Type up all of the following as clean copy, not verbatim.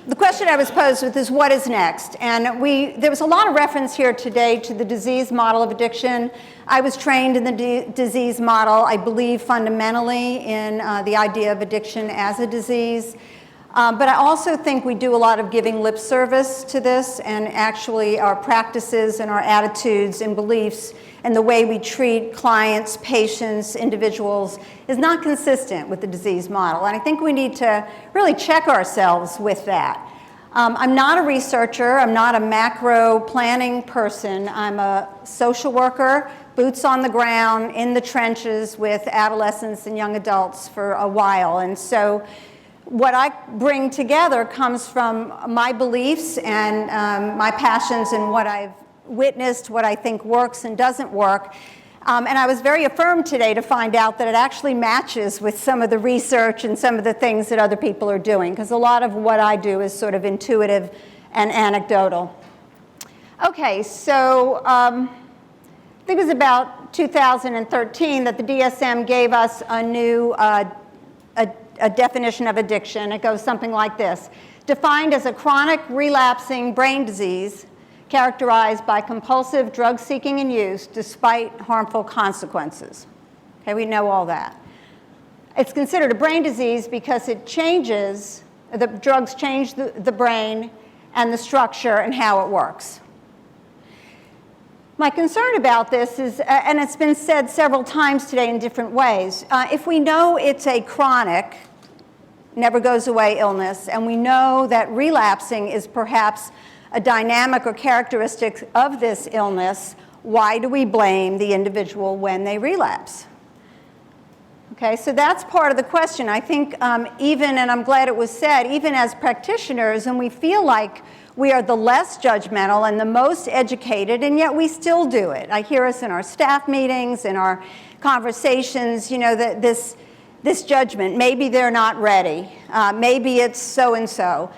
the question I was posed with is what is next? And there was a lot of reference here today to the disease model of addiction. I was trained in the disease model, I believe fundamentally in the idea of addiction as a disease. But I also think we do a lot of giving lip service to this, and actually our practices and our attitudes and beliefs and the way we treat clients, patients, individuals is not consistent with the disease model. And I think we need to really check ourselves with that. I'm not a researcher. I'm not a macro planning person. I'm a social worker, boots on the ground, in the trenches with adolescents and young adults for a while. And so what I bring together comes from my beliefs and my passions and what I've witnessed, what I think works and doesn't work. And I was very affirmed today to find out that it actually matches with some of the research and some of the things that other people are doing, because a lot of what I do is sort of intuitive and anecdotal. Okay, so I think it was about 2013 that the DSM gave us a new a definition of addiction. It goes something like this: defined as a chronic relapsing brain disease characterized by compulsive drug seeking and use despite harmful consequences. Okay, we know all that. It's considered a brain disease because it changes, the drugs change the brain and the structure and how it works. My concern about this is, and it's been said several times today in different ways, if we know it's a chronic, never goes away illness, and we know that relapsing is perhaps a dynamic or characteristic of this illness, why do we blame the individual when they relapse? Okay, so that's part of the question. I think even, and I'm glad it was said, even as practitioners, and we feel like we are the less judgmental and the most educated, and yet we still do it. I hear us in our staff meetings, in our conversations, you know, that this judgment, maybe they're not ready, maybe it's so-and-so.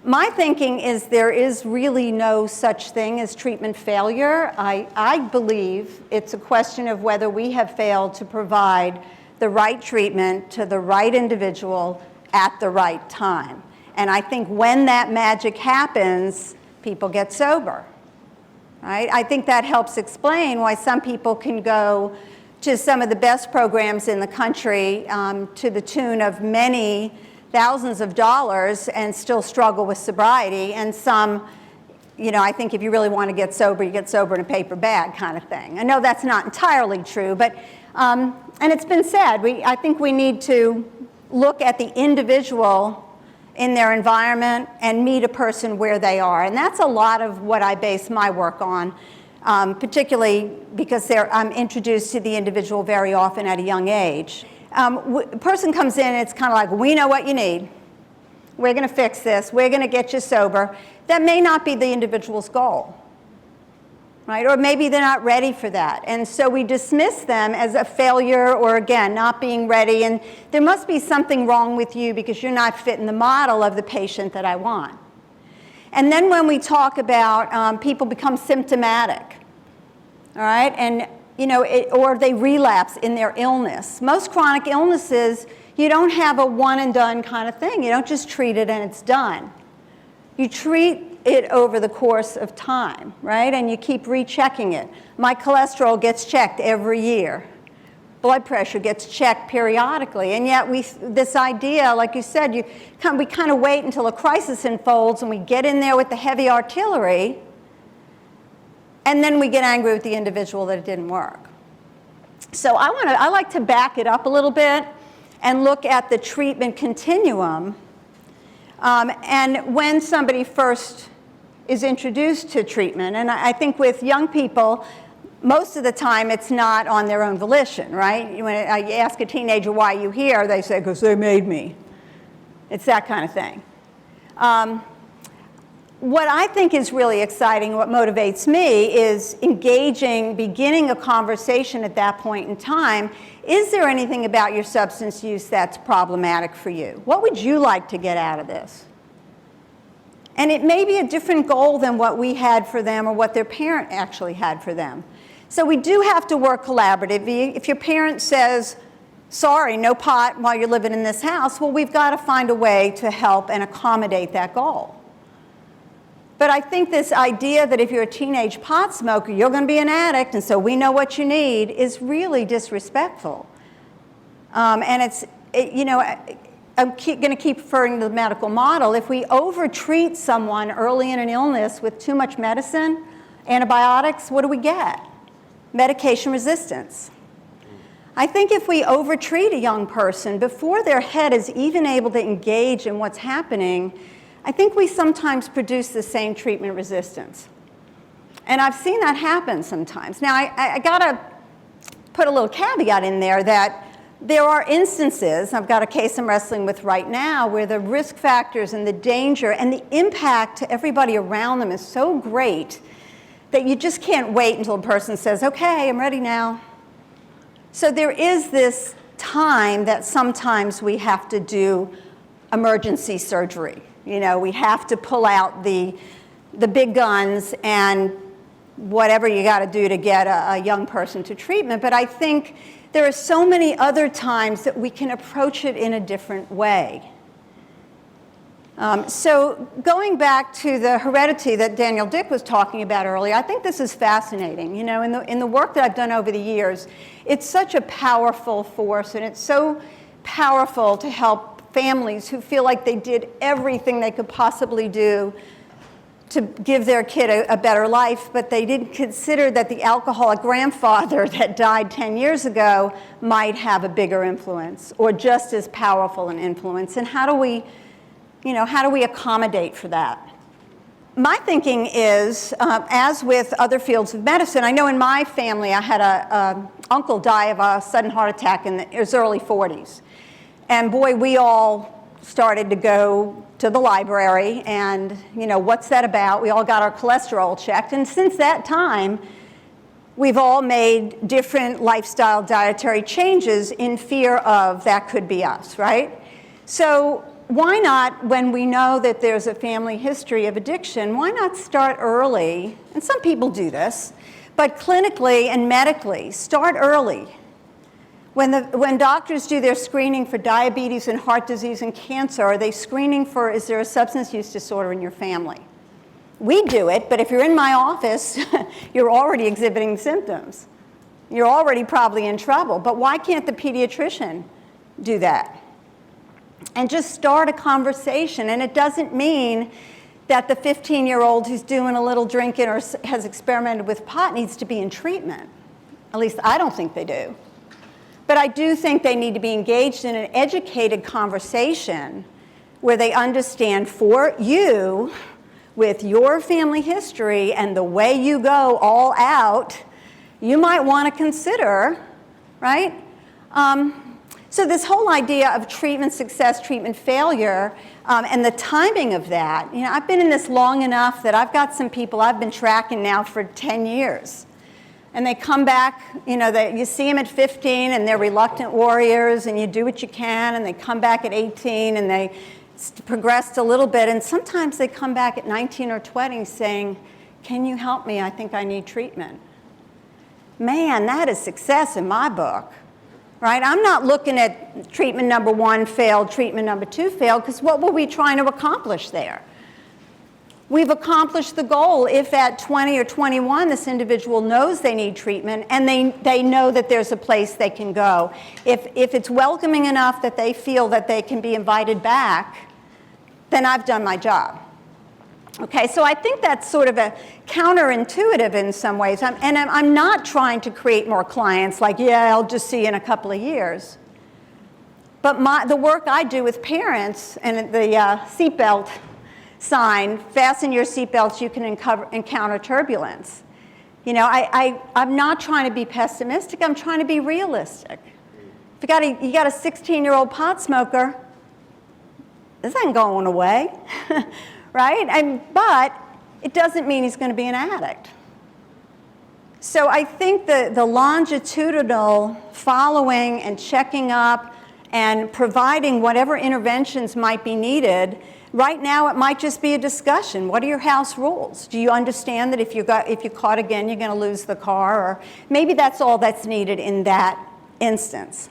My thinking is there is really no such thing as treatment failure. I believe it's a question of whether we have failed to provide the right treatment to the right individual at the right time. And I think when that magic happens, people get sober. Right? I think that helps explain why some people can go to some of the best programs in the country to the tune of many thousands of dollars and still struggle with sobriety, and some, you know, I think if you really want to get sober, you get sober in a paper bag kind of thing. I know that's not entirely true, but, and it's been said, I think we need to look at the individual in their environment and meet a person where they are. And that's a lot of what I base my work on, particularly because I'm introduced to the individual very often at a young age. A person comes in, it's kind of like, we know what you need. We're going to fix this. We're going to get you sober. That may not be the individual's goal, right? Or maybe they're not ready for that. And so we dismiss them as a failure or, again, not being ready. And there must be something wrong with you because you're not fitting the model of the patient that I want. And then when we talk about people become symptomatic, all right? And you know, or they relapse in their illness. Most chronic illnesses, you don't have a one and done kind of thing. You don't just treat it and it's done. You treat it over the course of time, right? And you keep rechecking it. My cholesterol gets checked every year. Blood pressure gets checked periodically. And yet this idea, like you said, we kind of wait until a crisis unfolds and we get in there with the heavy artillery. And then we get angry with the individual that it didn't work. So I like to back it up a little bit and look at the treatment continuum. And when somebody first is introduced to treatment, and I think with young people, most of the time it's not on their own volition, right? When I ask a teenager, why are you here? They say, because they made me. It's that kind of thing. What I think is really exciting, what motivates me, is beginning a conversation at that point in time. Is there anything about your substance use that's problematic for you? What would you like to get out of this? And it may be a different goal than what we had for them or what their parent actually had for them. So we do have to work collaboratively. If your parent says, sorry, no pot while you're living in this house. Well, we've got to find a way to help and accommodate that goal. But I think this idea that if you're a teenage pot smoker, you're going to be an addict, and so we know what you need, is really disrespectful. And I'm going to keep referring to the medical model. If we overtreat someone early in an illness with too much medicine, antibiotics, what do we get? Medication resistance. I think if we overtreat a young person before their head is even able to engage in what's happening, I think we sometimes produce the same treatment resistance. And I've seen that happen sometimes. Now, I got to put a little caveat in there that there are instances, I've got a case I'm wrestling with right now, where the risk factors and the danger and the impact to everybody around them is so great that you just can't wait until a person says, okay, I'm ready now. So there is this time that sometimes we have to do emergency surgery. You know, we have to pull out the big guns and whatever you got to do to get a young person to treatment. But I think there are so many other times that we can approach it in a different way. So going back to the heredity that Daniel Dick was talking about earlier, I think this is fascinating. You know, in the work that I've done over the years, it's such a powerful force, and it's so powerful to help families who feel like they did everything they could possibly do to give their kid a better life, but they didn't consider that the alcoholic grandfather that died 10 years ago might have a bigger influence or just as powerful an influence. And how do we accommodate for that? My thinking is, as with other fields of medicine, I know in my family I had an uncle die of a sudden heart attack in his early 40s. And boy, we all started to go to the library and, you know, what's that about? We all got our cholesterol checked. And since that time, we've all made different lifestyle dietary changes in fear of that could be us, right? So why not, when we know that there's a family history of addiction, why not start early? And some people do this, but clinically and medically, start early. When doctors do their screening for diabetes and heart disease and cancer, are they screening for, is there a substance use disorder in your family? We do it, but if you're in my office, you're already exhibiting symptoms. You're already probably in trouble. But why can't the pediatrician do that? And just start a conversation. And it doesn't mean that the 15-year-old who's doing a little drinking or has experimented with pot needs to be in treatment. At least I don't think they do. But I do think they need to be engaged in an educated conversation where they understand, for you, with your family history and the way you go all out, you might want to consider, right? So this whole idea of treatment success, treatment failure, and the timing of that, you know, I've been in this long enough that I've got some people I've been tracking now for 10 years. And they come back, you know, you see them at 15 and they're reluctant warriors and you do what you can, and they come back at 18 and they progressed a little bit, and sometimes they come back at 19 or 20 saying, can you help me? I think I need treatment. Man, that is success in my book, right? I'm not looking at treatment number 1 failed, treatment number 2 failed, because what were we trying to accomplish there? We've accomplished the goal if at 20 or 21 this individual knows they need treatment and they know that there's a place they can go. If it's welcoming enough that they feel that they can be invited back, then I've done my job. Okay, so I think that's sort of a counterintuitive in some ways. I'm not trying to create more clients like, yeah, I'll just see you in a couple of years. But the work I do with parents and the seatbelt sign, fasten your seatbelts, you can encounter turbulence. You know, I'm not trying to be pessimistic, I'm trying to be realistic. If you got a 16-year-old pot smoker, this ain't going away, right? But it doesn't mean he's going to be an addict. So I think the longitudinal following and checking up and providing whatever interventions might be needed. Right now, it might just be a discussion. What are your house rules? Do you understand that if you're caught again, you're going to lose the car? Or maybe that's all that's needed in that instance.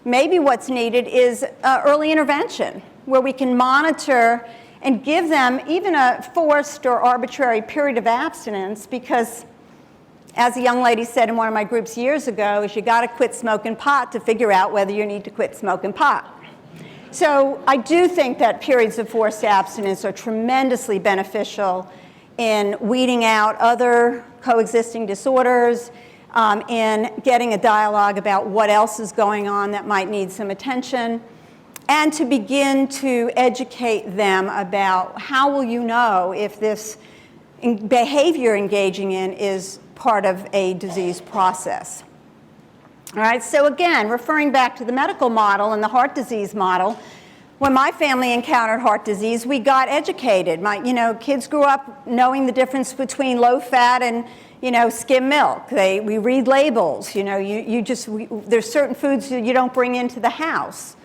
maybe what's needed is early intervention, where we can monitor and give them even a forced or arbitrary period of abstinence, because as a young lady said in one of my groups years ago, is you got to quit smoking pot to figure out whether you need to quit smoking pot. So I do think that periods of forced abstinence are tremendously beneficial in weeding out other coexisting disorders, in getting a dialogue about what else is going on that might need some attention, and to begin to educate them about how will you know if this behavior engaging in is part of a disease process. All right, so again, referring back to the medical model and the heart disease model, when my family encountered heart disease, we got educated. Kids grew up knowing the difference between low fat and, skim milk. We read labels. There's certain foods that you don't bring into the house.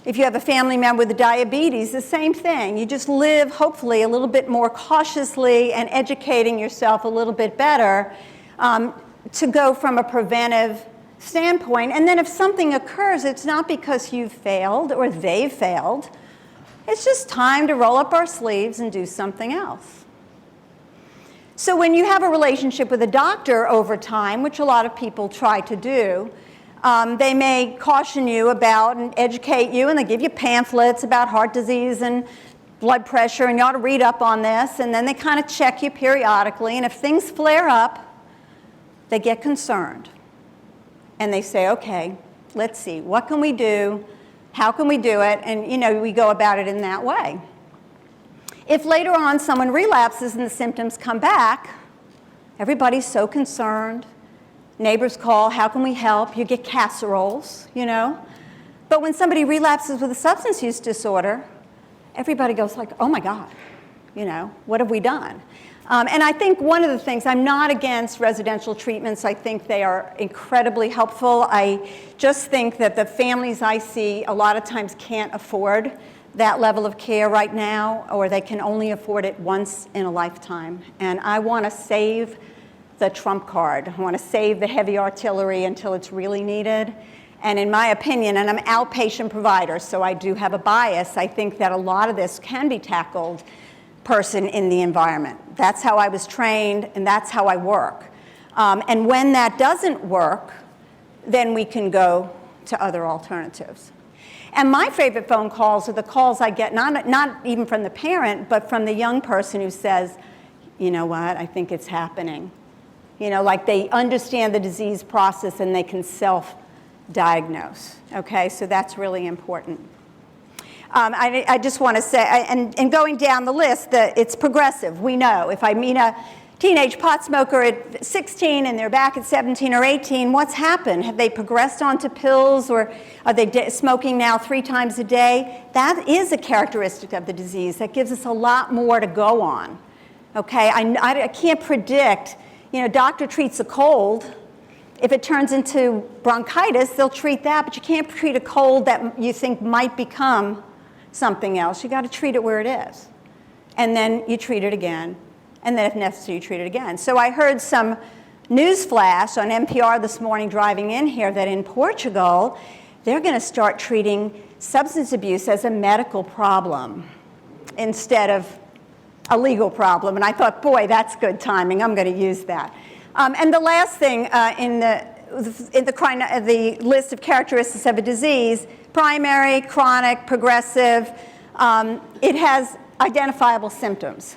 If you have a family member with diabetes, the same thing. You just live, hopefully, a little bit more cautiously and educating yourself a little bit better to go from a preventive standpoint. And then if something occurs, it's not because you've failed or they've failed. It's just time to roll up our sleeves and do something else. So when you have a relationship with a doctor over time, which a lot of people try to do, they may caution you about and educate you, and they give you pamphlets about heart disease and blood pressure, and you ought to read up on this, and then they kind of check you periodically, and if things flare up, they get concerned. And they say, okay, let's see, what can we do? How can we do it? And we go about it in that way. If later on someone relapses and the symptoms come back, everybody's so concerned. Neighbors call, how can we help? You get casseroles, But when somebody relapses with a substance use disorder, everybody goes like, oh my God, what have we done? And I think one of the things, I'm not against residential treatments. I think they are incredibly helpful. I just think that the families I see a lot of times can't afford that level of care right now, or they can only afford it once in a lifetime. And I want to save the trump card. I want to save the heavy artillery until it's really needed. And in my opinion, and I'm an outpatient provider, so I do have a bias, I think that a lot of this can be tackled person in the environment. That's how I was trained, and that's how I work. And when that doesn't work, then we can go to other alternatives. And my favorite phone calls are the calls I get, not even from the parent, but from the young person who says, you know what, I think it's happening. Like they understand the disease process and they can self-diagnose. Okay, so that's really important. I just want to say, and going down the list, that it's progressive. We know if I meet a teenage pot smoker at 16 and they're back at 17 or 18, what's happened? Have they progressed onto pills, or are they smoking now 3 times a day? That is a characteristic of the disease. That gives us a lot more to go on. Okay, I can't predict. Doctor treats a cold. If it turns into bronchitis, they'll treat that, but you can't treat a cold that you think might become something else. You got to treat it where it is. And then you treat it again. And then if necessary, you treat it again. So I heard some news flash on NPR this morning driving in here that in Portugal, they're going to start treating substance abuse as a medical problem instead of a legal problem. And I thought, boy, that's good timing. I'm going to use that. And the last thing in the list of characteristics of a disease, primary, chronic, progressive, it has identifiable symptoms.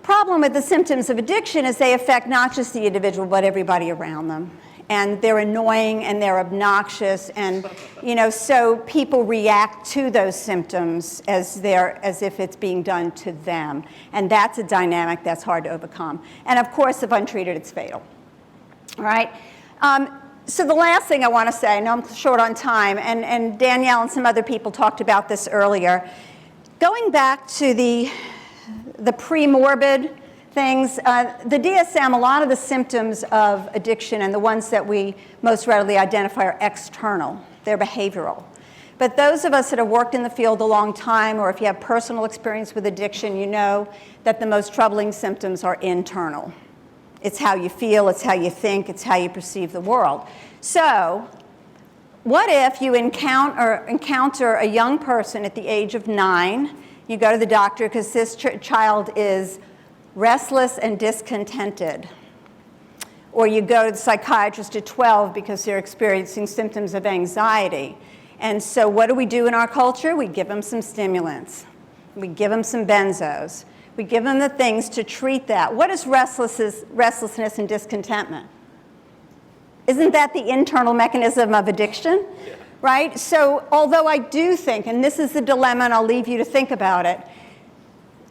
Problem with the symptoms of addiction is they affect not just the individual, but everybody around them. And they're annoying and they're obnoxious, and so people react to those symptoms as if it's being done to them. And that's a dynamic that's hard to overcome. And of course, if untreated, it's fatal. All right? So the last thing I want to say, I know I'm short on time, and Danielle and some other people talked about this earlier. Going back to the pre-morbid things, the DSM, a lot of the symptoms of addiction and the ones that we most readily identify are external. They're behavioral. But those of us that have worked in the field a long time, or if you have personal experience with addiction, you know that the most troubling symptoms are internal. It's how you feel, it's how you think, it's how you perceive the world. So What if you encounter a young person at the age of 9, you go to the doctor because this child is restless and discontented. Or you go to the psychiatrist at 12 because they're experiencing symptoms of anxiety. And so what do we do in our culture? We give them some stimulants. We give them some benzos. We give them the things to treat that. What is restlessness and discontentment? Isn't that the internal mechanism of addiction? Yeah. Right? So although I do think, and this is the dilemma, and I'll leave you to think about it,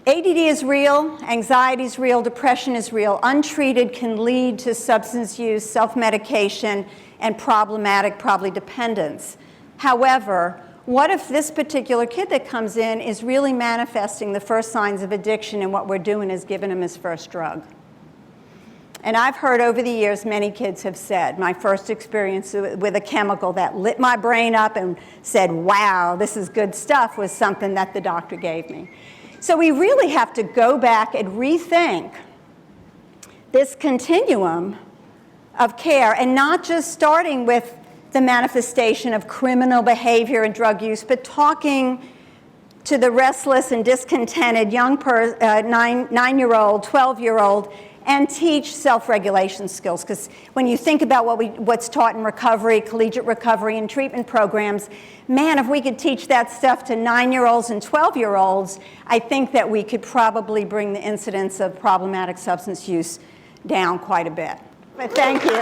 ADD is real, anxiety is real, depression is real. Untreated can lead to substance use, self-medication, and problematic, probably dependence. However, what if this particular kid that comes in is really manifesting the first signs of addiction, and what we're doing is giving him his first drug? And I've heard over the years many kids have said, my first experience with a chemical that lit my brain up and said, wow, this is good stuff, was something that the doctor gave me. So we really have to go back and rethink this continuum of care, and not just starting with the manifestation of criminal behavior and drug use, but talking to the restless and discontented young 9-year-old, 12-year-old, and teach self-regulation skills. Because when you think about what's taught in recovery, collegiate recovery and treatment programs, man, if we could teach that stuff to 9-year-olds and 12-year-olds, I think that we could probably bring the incidence of problematic substance use down quite a bit. But thank you.